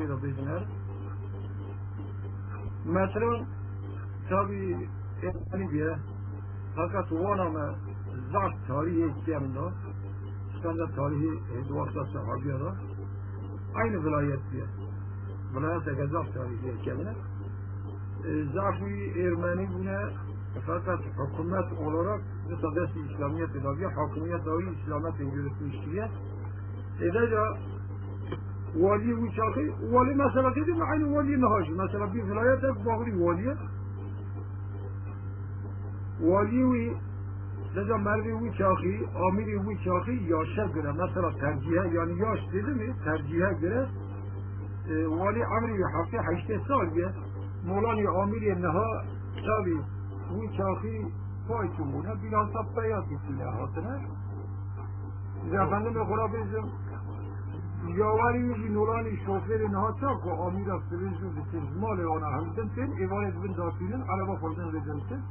پیدا بزنه مثلا تابی ایرانی بیه فقط وانم زاد تاریخی کمنا استاندار تاریخی دواستا صحابی را aynı vilayet diye. Vilayete gazaf tarihi kemine. Zafi Ermeni buna fakat hükümet olarak müsaadesi İslamiyet edaviye, hakimiyet dahi İslamiyet'in yürütmüştüye. Edece vali uçakı, vali mesela dedim mi aynı vali nahacı. Mesela bir vilayete bağlı valiye. Vali Leza mervi uçakı, amiri uçakı yaşa göre mesela tercihe yani yaş dedi mi tercihe göre vali amiri hafta 8 sal diye molani amiri neha tabi uçakı faytumuna bilhassa beyaz itiyle hatına efendim kura bizim yavali yüzü molani şoförü neha çok o amira sürücü bitir mali ona hamdıntin ibaret bin dafinin araba fazla verilsin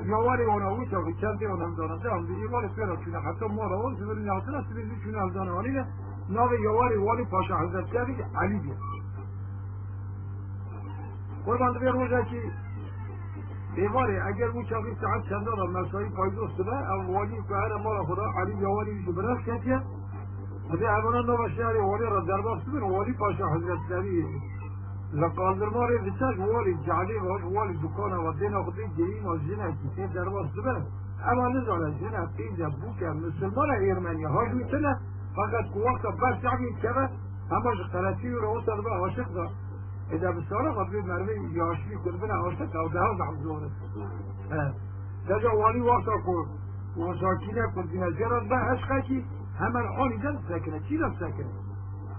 yavali ona uçakı kendi onun zanında hamdi yavali ferasına hatta mara o zübürün altına sürücü şunu aldanı aliyle navi yavali vali paşa hazretleri Ali diye Kurban bir roza ki devare eğer uçakı saat çanda mesai paydostu da vali kahre mara khuda Ali yavali yüzü bırak ketiye hadi evana da başarı vali razarbastı bir vali paşa hazretleri لقاندرمار بساج وارد جعلی وارد دکان و دین خودی جریم و زنه کسی در واسط بره اما نزاله زنه پیزه بوکه مسلمان ایرمنی هاش میتونه فقط وقت بس شعبی که همش خلاصی رو وصل به عاشق ده اذا بساره قبل مرمي یاشی قربنا عاشق او ده محظوره ده والی وقت کو وساکینه کردینه جرد به عشقه کی همه آنی دن سکنه چی دن سکنه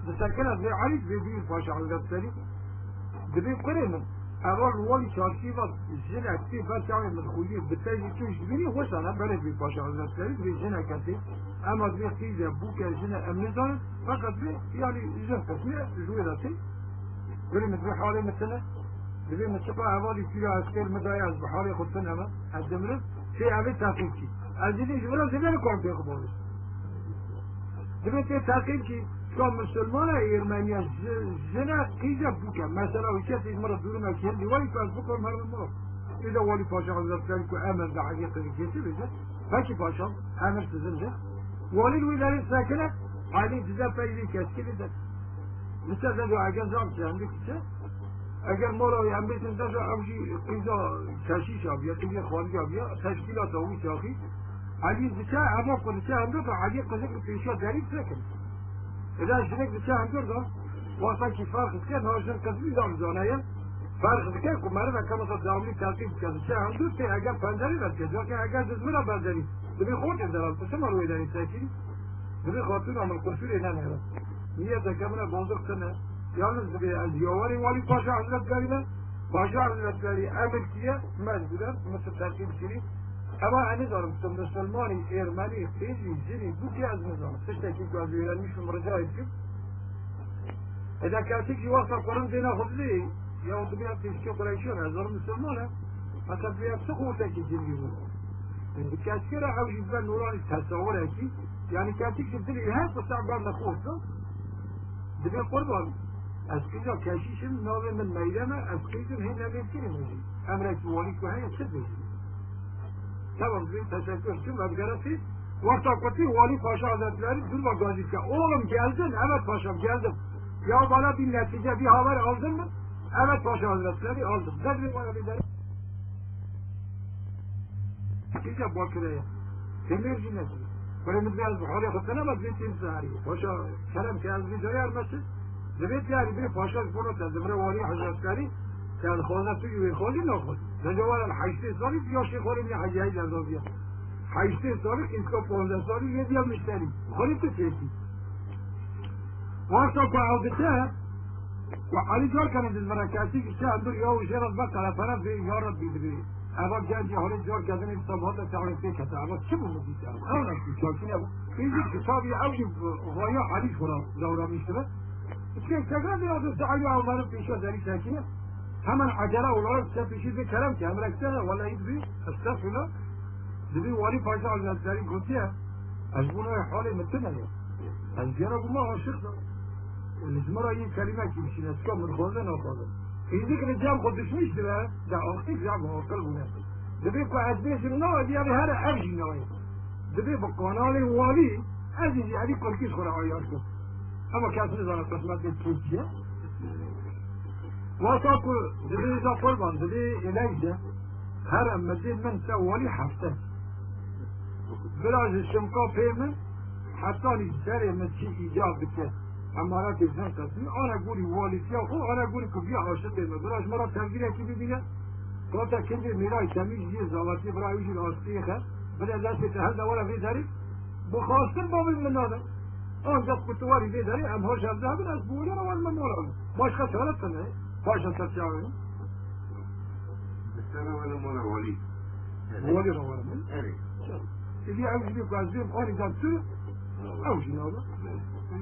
بسکنه به علی به بیر پاش حضرت سری دبي قرن أول والي شاركي بس جنا كتير بس عامل مدخولية بالتالي توش بيني وش أنا بلد بباشا على السرير بجنا كتير أما دبي خيزة بوكا جنا أمنزان فقط بي يعني جنا كتير جويراتي قرن دبي حالي مثلا دبي متشقى أولي فيها عسكر مدايز بحالي خدتنا أما الدمرة في عمل تحقيقي أجلي جبنا زمان كون بيخبرش دبي تحقيقي شلون مسلمان ایرمنی زنا قیزه بکن مثلا وشت مرة دورنا كهندي ولی فاز بکن مرة مرة إذا ولی پاشا حضرتleri کو امر دعیه قیزه بشه پاکی پاشا امر سزنده ولی الولاية ساکنه علی دیده پیدی کسکی دیده مثل دو اگر زام چنده کشه اگر مالای هم بیتن داشت اوشی قیزه کشیش آبیا قیزه خوانگی آبیا تشکیلات اوی شاخی علی دیده اما کنشه هم دو علی قیزه که پیشا دریب ساکنه إذا جنك بتاعهم جرده وصل كي فرق كان هو جن كذي دام زانية فرق كان كم مرة كم صار دامي ترتيب كذا بتاعهم دوتي أجا بندري بس كذا كان أجا زميله بندري تبي خوت الدرام تسمع روي داري ساكين تبي خاطر عمل كسر هنا نهرة هي ذكرنا بوزق سنة يالس تبي الجواري والي باشا حضرت قريبا باشا حضرت قريب أمر كيا مجبورا مثل ترتيب كذي أما أنا دارم مسلماني إيرماني خيزي جري بوكي از نظام تشتكي قاضي مش مرجعي كيف إذا كاتيك يوصل قرن دينا خذلي يا وطبيعة تشكي قريشون هزار مسلمانة مثلا بيها سخوتك جري بوكي كاتيكرا أو جبال نوراني تصورها كي يعني كاتيك جبتلي هاي بصعبان نخوصة دبي قربان أسكيزا كاشيشن نوغي من ميدانا أسكيزن هنا بيمكن مجي أمرك واليك وهي تسبيش Tamam, teşekkür ederim. Ödgeresi. Vakta kati Vali Paşa Hazretleri dur bak gazete. Oğlum geldin. Evet paşam geldim. Ya bana bir netice bir haber aldın mı? Evet Paşa Hazretleri aldım. Nedir bana bir derim? Netice Bakıra'ya. Demirci netice. Kuremiz biraz Bukhari'ye kutlanamaz ama bir timsari. Paşa Kerem Kazmi Döyer mesela. Demet yani bir Paşa Zbonat'a Zemre Vali Hazretleri كان خونا توی خالی نخود. نجوار الحیثی سالی بیاشی خالی می حجیهی لذابیه. حیثی سالی اینکا 15 سالی یه دیم مشتری. خالی تو چیزی. وقتا که عودته و علی جار کنه از مرکاتی که چه اندر یا و شرط با طرفانه به یارت بیدری. اما جنجی حالی جار کردن این صبحات تعالی کتا. اما چه بودی که؟ اما نشتی چاکی نبود. اینجی کتابی اولی غایا علی خورا دورا میشته. چه تکرار دیاد سعی آورد پیشا داری ساکنه. همان عجله olarak size bir şey kerem ki emreksene valla idbi estağfurullah dedi vali paşa hazretleri götüye az bunu hali metne ya az yara buna aşık الجمرة هي كلمة كيمشي تكون من خوزة نخوزة في ذكر الجام خدش مش ده أختك جام هو قلبنا دبي قاعد بيش النوع دي هذا أرجي نوعي دبي بقنالي والي أجي علي كل كيس خلا عياركم أما كانت نزانة قسمت التوجيه وصاكو دبي إذا قربان دبي إليجة هرم مدين من سوالي حفته بلاج الشمقا فيمن حتى نجساري من شيء إيجاب بكه أمارات إذن قسمي أنا أقولي والدي أخو أنا أقولي كبيع عاشق المدراج مرة تنقيني كيف بينا قلت كنجي ميراي تميز جي زواتي براي وجي الأسطيخة بلا لا تتهدى ولا في ذلك بخاصة بابي من هذا أنجد كتواري في ذلك أم هرش الذهب الأسبوعي أنا والممورة باش خسرت سنة باش تتشاوي السنة ولا مرة ولي ولي رواه أري اللي عاوز بيك عزيم أري دانتو أو جنابه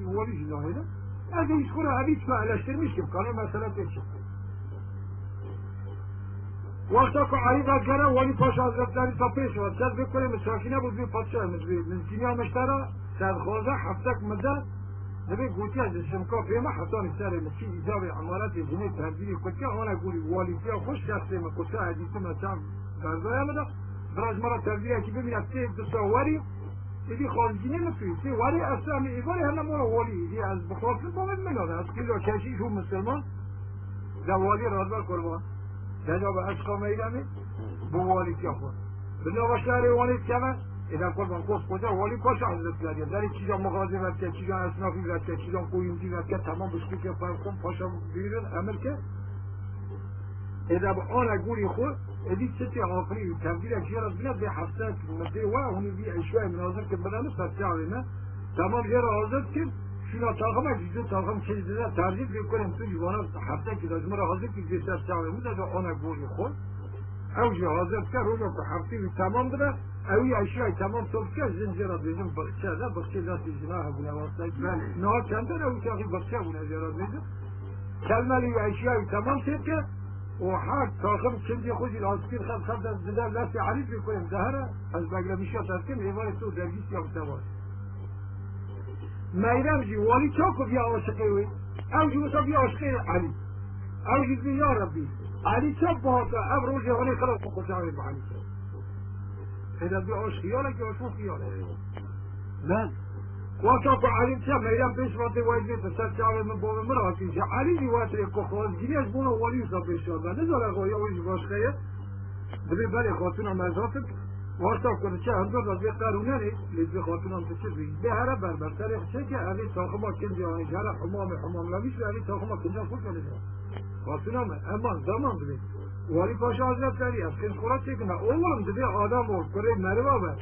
ولي جنابه هذا يشكرها هذه تسمع على الشرميش كيف كان مثلا تكشف وقتك عريضة جرى ولي باشا حضرتلاری تا پیش و سر بکنه مساکینه بود بی پادشاه من دنیا مشترا سر خوزه حفتک مده نبی گوتی از شمکا پیما حتی سر مچی ایجاب عمارت جنه تهدیدی کتکه آنها گولی والیتیا خوش شخصی من کتکه حدیثی من چم برزای مده براج مرا تهدیدی که ببینید تی دستاواری ایدی خالجینه نتوی تی واری اسلامی ایواری هنه مورا والی ایدی از بخاطر باید مناده از کلو کشیش و مسلمان در والی رادبر قربان جناب اشقا میدمی بوالی کیا خود بنا شهر والی کمه اذا قربان قصد کجا والی کاش حضرت کردیم در چیزا مغازمت که چیزا اصنافی کرد که چیزا قویمتی کرد که تمام بشکی که فرقم پاشا بیرون عمل که اذا با آن گولی خود ادی چتی آفری و تبدیل اکشیر از بینه به حفظت مده و هونی بی اشوای مناظر که بدانه فتشاوی نه تمام غیر حاضر کرد شنا تاخم جزء تاخم چیزی ترجیح بکنم تو دیوانه حتی که از مرا حاضر که جسر شاوی بود از آن گولی خود اوجی حاضر که روزا که حفظی تمام بده اوی اشیای تمام صبح که زنجیرات بیزم بخچه ده بخچه دستی جناه بونه واسطه نه چندن اوی که بخچه بونه زیرات بیزم کلمه اشیای تمام شد که و حق تاخم چندی خودی لاسکیر خد زده لفت عریض بکنیم دهره از بگره میشه ترکیم ایوان تو درگیست یا بتوار میرم جی والی چاکو بیا عاشقه وی او جی وسا بیا عاشقه علی او جی بیا یا ربی علی چاک باتا اب روز یهانی خلاص خوشاوی با علی چاک ایده بیا عاشقی یالا که عاشق یالا نه وقتا کو علی چاک میرم پیش واتی واید بیت سر چاوی من بوم مرا کیش علی دی واتی کو خواهد گیری از بونه والی وسا پیش شد نزاره خواه یا ویش عاشقه دبی بله خاتون مزافت وقتا کنه چه هم دو رضی قانونه لیزی خاتون هم تشیر بگید به هر بربر تاریخ چه که علی تاخما کنجا آنجا هر حمام لمیش به علی تاخما کنجا خود کنه خاتون هم امان زمان ببین والی پاشا حضرت داری از کنج خورا چه کنه اولم دبی آدم و کره مروا بر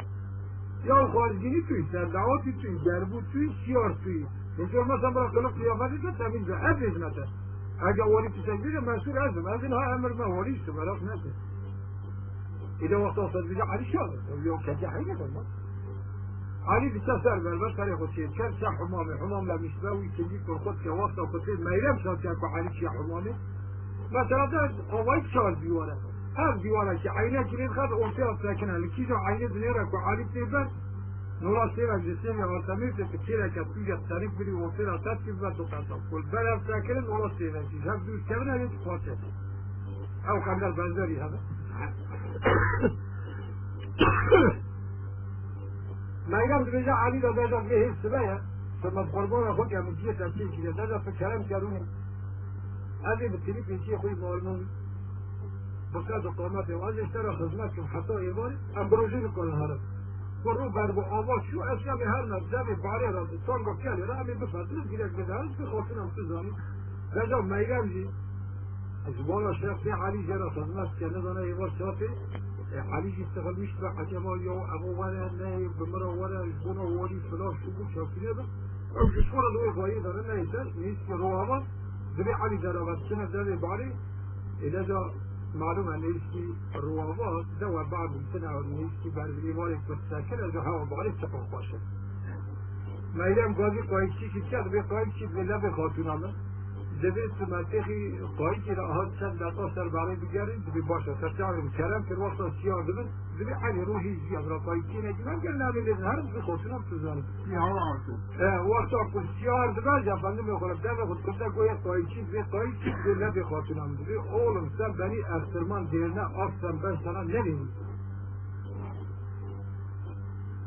یا خارجینی توی سردعاتی توی گربو توی شیار توی اینجور مثلا برای خلق قیافتی که تمین به هر رزمته اگه والی تشکیل مسئول ازم از اینها امر من والیش تو براف نده إذا وصلت بجا علي شاطر يوم كجا حين كنا علي بتسافر بالبس تاريخ وشيء كان ساح حمام لا مشباوي كذي كرخت كواسط وكذي ما يلم شاطر كأكو علي شيء حمامي مثلا ده قوايد شاطر بيوارا هذا بيوارا شيء عينه كذي خد وصير ساكنة لكيجا عينه زنيرة كو علي تبان نورا سيرة جسمي وسامي تكثيرة كتيجا تاريخ بري وصير ترتيب وتقاطع كل بلد ساكنة نورا سيرة شيء هذا دوس كمان هذا تقاطع أو كمل بنزري هذا میگم درجه علی را دادم به حس بیا ثم قربان خود یا مجیه تفسیر کیه دادم فکرم کردونی از این بطلی پیچی خوی معلومی بسیار قامت و از اشترا خدمت کن حتی ایوان امبروژی میکنه هرم برو بر با آواز شو اصلا به هر نبزه باره را دستان با کلی را همی بفضل گیرک بده هرش به خاطرم تو زانی دادم میگم جی زبان شخص علی جرا خدمت کنه دانه ایوان شافی علی استقبال میشه و حجمال یا ابو ولا نه بمرا ولا زبان والی فلاش شو شافیه ده او جسور دوی قایی داره نه نیست که روحان دبی علی جرا و سنه داره باری اذا جا معلومه نیست که روحان ده و بعد سنه نیست که برای ایوان ساکن از هوا باری چپن باشه میلم گازی قایچی که چه دبی قایچی به لب خاتونامه دبیت منطقی قایدی را هات چند دتا سر برای بگیریم دبی باشه سرچایم کرم که وقتا سیاه دبی علی روحی زیاد را قایدی نگیرم گل نمیدن هر چی خودشونم تو زنم وقتا کل سیاه دبی جفنده میخورم دبی خود کنده گویا قایدی دبی نبی خودشونم دبی اولم سر بنی اخترمان دیرنه آفتم بس سنه نبینیم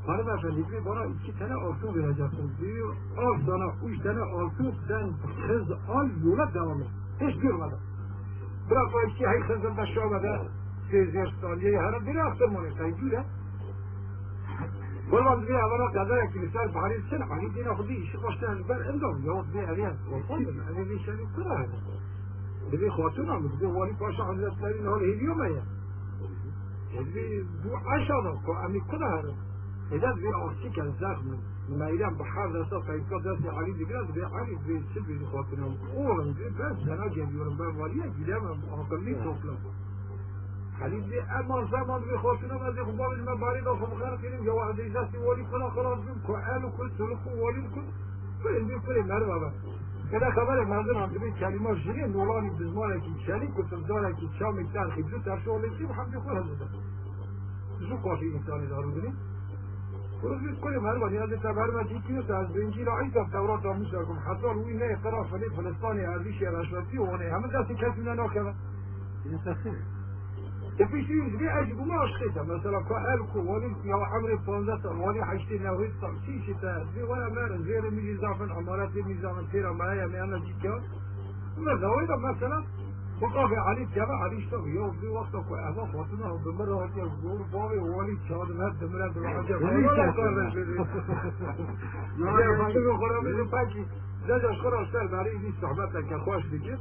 Hanım efendi bir bana 2 tane altın vereceksin diyor. Al sana 3 tane altın sen kız al yola devam et. Hiç görmedim. Bırak o 2 ay kızın da şovada seyirciler saniyeyi her biri aktırmanı sayıcıyla. Olmaz bir havana kadar ekliser bari sen Ali dine kudi işi baştan ben endom yok bir araya. Olmadı. Hani bir şey kırar. Bir hatun ama bir vali paşa hazretlerinin hal ediyor mu ya? Bu aşağıda ko kırar. إذا في أوصيك الزخم ما يلام بحار راسه فيقول درس علي دجاج بعلي بسبب خاطرهم أورن بس أنا جاي يورن بالولية جدام أقلني توكله حليب دي أما زمان بخاطرهم هذا خبار المبارد أو خبار كريم جواد إجازة ولي كنا خلاص بيم كأل وكل سلوك ولي كل كل مرة بقى كذا خبر مازن عم تبي كلمة جري نوراني بزمانه كي شالي كنت بزمانه كي شام كتار خبزة ترشوا ليش محمد يقول هذا شو قافي إنسان يداروني ورزق كل مرة هذا تبرمج يكيد از بنجيل عيسى التوراة وموسىكم حتى لو إنه اقتراف فلسطيني عربيش رشوتي وأنا هم ده سكتنا ناكبه تبيش يجري أجيب ما أشخيصه مثلا كألكو ولي يا عمري فانزة ولي حشتي نوهيد تمشيش تهدي ولا مارن غير ميزافن عمارات ميزافن تيرا معايا ميانا جيكا ماذا وإذا مثلا وقافي عليك جماعة عليش طب يوم في وقتك وأهما خاطنا بمرة هاتي الزور بابي وولي شاد مهد مرد العجب ولا قارن شدي يا فاندق خرامي لباكي لجا شخرا اشتر برای این صحبت که خوش بگیر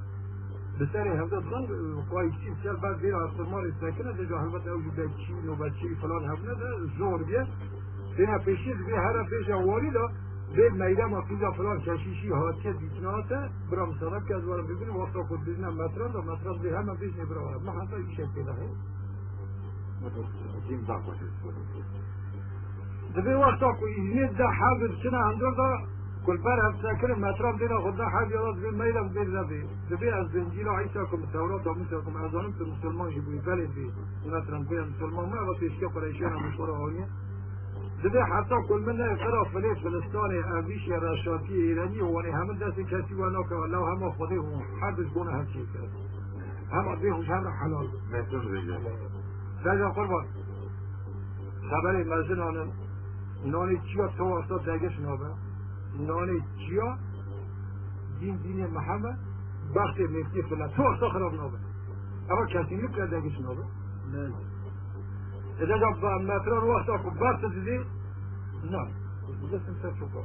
بسری همداد خان قایشی سال بعد بیر آسمان ساکنه دیگه البته اوجی بچی نوبچی فلان همونه ده زور بیه دینا پیشید بی هر پیش اولی دا به میدان مفیزا فلان کشیشی هاتیه دیکناته برام صدق که از وارد ببینیم وقتا خود بزنم مطران دا مطران به همه بزنی برای ما حتی این شکل پیدا هست دبی وقتا که ایزنید دا حاضر چنه اندر دا كل فرهم ساكن مطرب دينا خدنا حاجة راس بين ميلم بين ذبي دبي از بنجيل عيساكم التوراة وموسىكم أذانكم المسلمان يبوا يبلد بي مثلا بين المسلمان ما بس يشكي قريشان مشورة هونية دبي حتى كل منا يقرأ فليس فلسطيني أبيش راشاتي إيراني واني هم داس كاتي وانا كلا هم خديهم حدث بونا هالشيء كذا هم أبيهم شهر حلال ما تنرجع لا قربان خبري مازن نوني تشيا تواسط داعش نابه نانه چیا دین محمد بخت مفتی فلان تو اصلا خراب نابه اما کسی نکرد دگیش نابه نه اذا جاب مطران وقتا که بخت دیدی نه بزرگم سر چوکا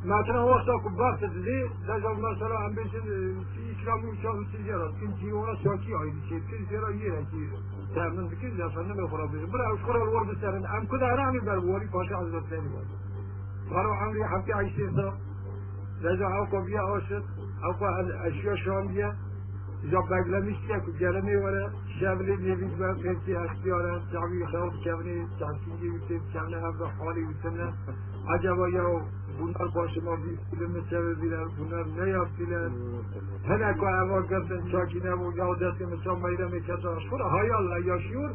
مطران وقتا که بخت دیدی لجاب مثلا هم بیشن اکرامی شاهد چیزی را این جیوانا شاکی آیدی چید که زیرا یه رکی تمنون بکن زفنه میخورا بیشن برای اشکر الور بسرن ام کده هرانی بر بواری پاشا حضرت سیلی باشن قالوا عمري حكي عيشتها لذا أوقع بيا أوشت أوقع أشياء شامية جاب بقلميشتك وجلمي ولا شامل النبي بقى في اختيارات شعبي خاف كابني شعبي يكتب شامل هذا حالي وسنة عجبا يا بنار باش ما في فيلم شباب بلا بنار نيا بلا هنا كوا قبل شاكينا وجودات مثل ما يرمي مكسر أشكر هاي الله يشيور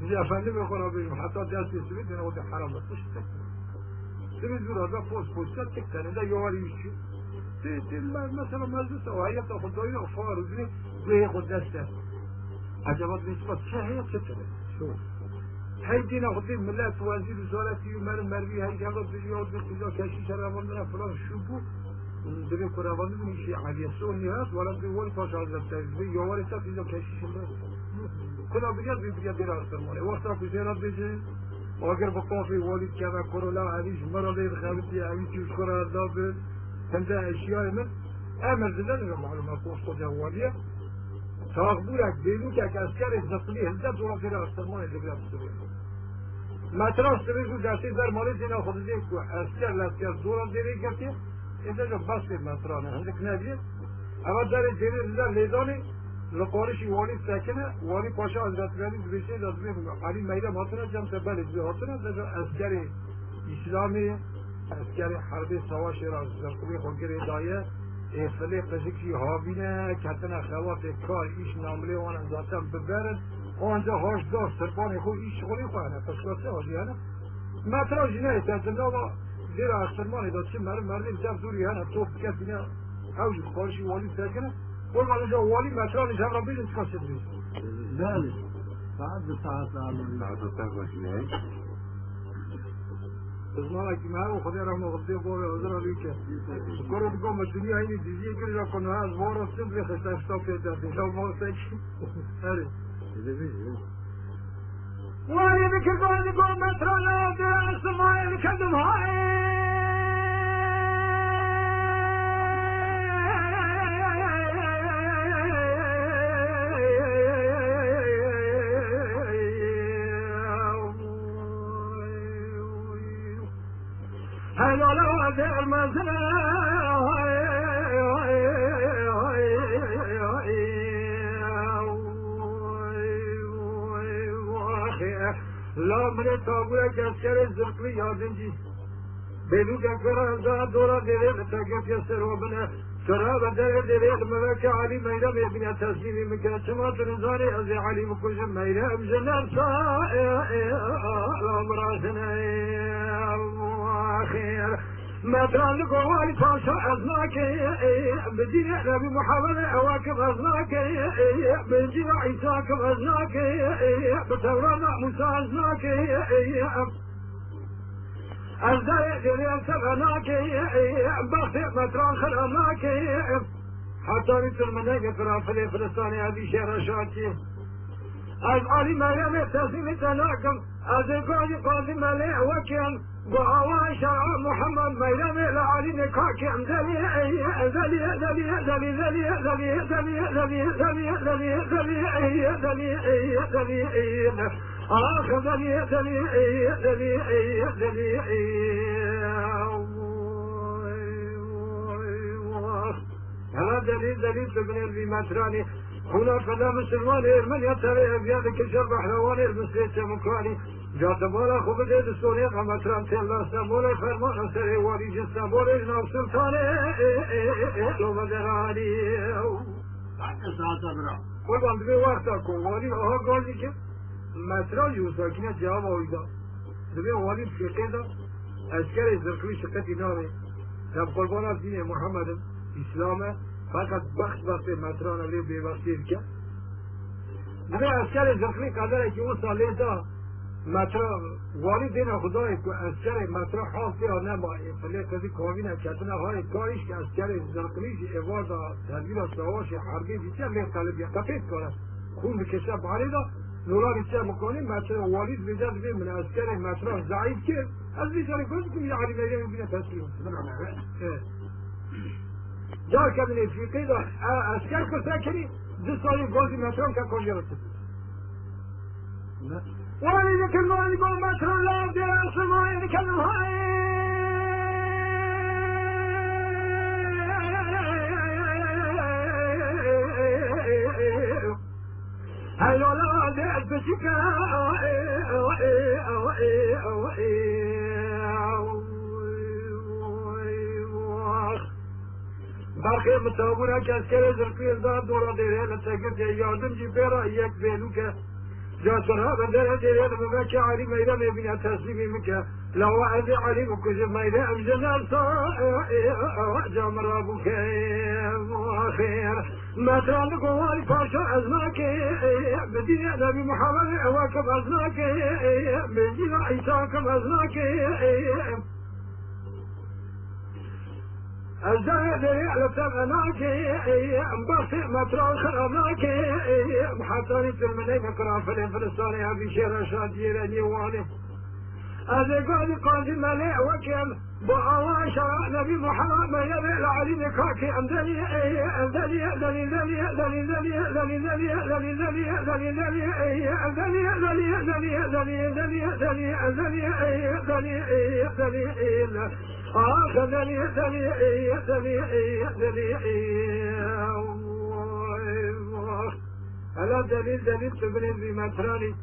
زفني بخورا بيجم حتى دست سويت أنا ودي حرام بس سبيل زورا پوستات تكتن ده يواريشي مثلا مجلس او هيئة خدایی افار وزنی به خود دسته عجبات نسبت چه هيئة چطوره شو هی دینا خودی ملت وزیر وزارتی و مروی هی جواب بیاد به کجا کشی شرابان نه فلان شو بود دبی قربان میشی علی سونی هست ولی به ولی پاش حضرت به یواری تا کجا کشی شده کلا بیاد درست مونه وقتا که زیاد بشه اگر بقافي والد كذا كورولا عريش مرض خابتي عريش وشكرا دابل تنزع اشياء من امر زلنا معلومات وسط جواليه تاخبرك بينك عسكر الزقلي هزت ولا في السلمان اللي بلا السوري ما تراس تريدوا جالسين در مالي ناخذ زيك عسكر لاسكر دولار ديري كتي اذا جو بس ما ترانا عندك نادي اما دار ديري ليداني لقارش والی ساکنه والی پاشا حضرت علی بشه لازمه علی میدان هاتونه جمع تبل از هاتونه در عسکر اسلامی عسکر حرب سواش را زرقوی خونگر دایه افلی قشکی هاوینه کتن خوات کار ایش ناملی وان ذاتم ببرن آنجا هاش دار سرپان خود ایش شغلی خواهنه پس کاسه آجی هنه مطرح جنه تنزنده و زیر اخترمانی داد چه مردم جب دوری هنه توب کسی نه اوجی خارشی والی سرکنه قول من اونجا والی مطرح نشم را بیدن چکاسه دوری بله بعد به ساعت آمدی ساعت باشی بزمان که من خودی رحمه غلطه باره حضر علیه که سکر رو بگم دنیا اینی دیزیه کلی را کنه از بار رفتم بلی خشت اشتا پیدا دیشا ما سیکی هره وانی بکر گوزی گو مطرانه در سمایل کدم های هلا در مزرعه لا من تابوله کسکر زرقلی یادنجی بیلو که کرانزا دورا دیویل تاکت یسر و بنا سرا بدر دیویل ملک علی میرا میبینه تصمیمی میکنه چما تنزاری از علی مکشم میرا امجنر سا امراسنه خير مدران قوالي فاشا أزناك بدين نبي محمد أواكب أزناك بنجيب عيساك أزناك بتورانا موسى أزناك أزداي دنيا سبناك بخي مدران خلاناك حتى نتر منك فرافلي فلسطاني هذه شرشاتي از علی مریم تسلیم تناکم از گاهی قاضی ملی وکیم با آوان شرع محمد مریم لعلی نکاکم دلی دلی دلی دلی دلی دلی دلی دلی دلی دلی دلی دلی دلی آخ دلی دلی دلی دلی هلا دلیل دلیل تبني بمتراني هنا فلا مسلمان من يترى بيد كشر بحلوان المسلمين مكاني جات مولا خوب دید سونی قمتران تلا سمول فرمان سر واری جسمول جناب سلطان لو بدرانی بعد ساعت برا قربان به وقتا کو واری آها گالی که متران یوسا کینه جواب آیدا به واری فقه دا اسکر زرقوی شقتی نامه جب قربان دین محمد اسلام فقط بخت متران علی بیوسیر که به اسکر زرقوی قدره که اون ساله دا مطرح واری دین خدای که اسکر مطرح حاصل نمایی فلی کسی کامینه کتنه های کاریش که اسکر زرقلیش ایواردا تدبیر سواش حربی بیچه لیف طالبیه تپید کنه خون بکشه باری دا نورا بیچه مکنیم مطرح والید بیجد بیم من اسکر مطرح ضعیف که از بیچاره کنید که یه علی بیگه میبینه تسلیم جا کدنی فیقی دا اسکر کسا کنی دو سالی گازی مطرح که کنجه رسید ولی ذکر مالی گل مطر الله در سمای کلم های هلالا در بشکا برخی متابونه که اسکر زرقی دار دورا دیره لتگرد یادم جی بیرا یک بیلو که جاتنا بدر دیگر مبکر علی میرا میبینه تسلیمی میکنه لو عزی علی مکشف میرا امجنال سا جامرا بکه خیر مطران قواری پاشا ازناکه بدین نبی محمد اواکم ازناکه بنجیل عیساکم ازناکه الزهر دريع لتبناك مبصي مطران خرابناك محطاني تلمني مقران فلسطاني هبي شير شادير نيواني هذا قال قاضي مليء وكم بأوان شرع نبي محمد ما يبي لعلي نكاكي أمدني أمدني أمدني أمدني أمدني أمدني أمدني أمدني أمدني أمدني أمدني أمدني أمدني أمدني أمدني أمدني أمدني أمدني آخذني ذني ذني ذني هلا دليل تبني بمتراني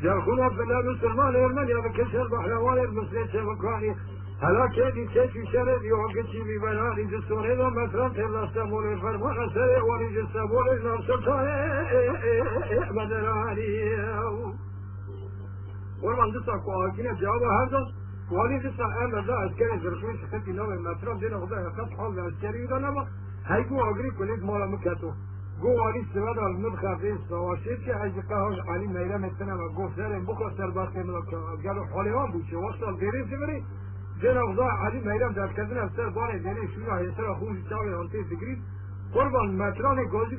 جاكونا بلا مسلمان يرمن يا بكسر بحلوان المسلم شبكاني حالا که دیگه چیشه دیو که چی میبرن اینجا سونه و مطرح تلاسته مولی فرمان سره و اینجا سبولی نفسلطانه مدرانی قربان دستا که آگینه جواب هر داد والی دستا امر دا اسکری زرخوی شخصی نوی مطرح دین خدا یخص حال اسکری دا نبا هیگو آگری کنید مالا مکتو گو والی سواد آلمد خفیز سواشید که از قهاش علی میره متنم و گفت زرم بخوا سر باقی ملک گلو حالیوان بوشه وقت سال دیریم سبری جناب ضاع علی میرم در کردن افسر بانه دینه شویا هستر خوش چاوی هنتی فکری قربان مطرح گوزی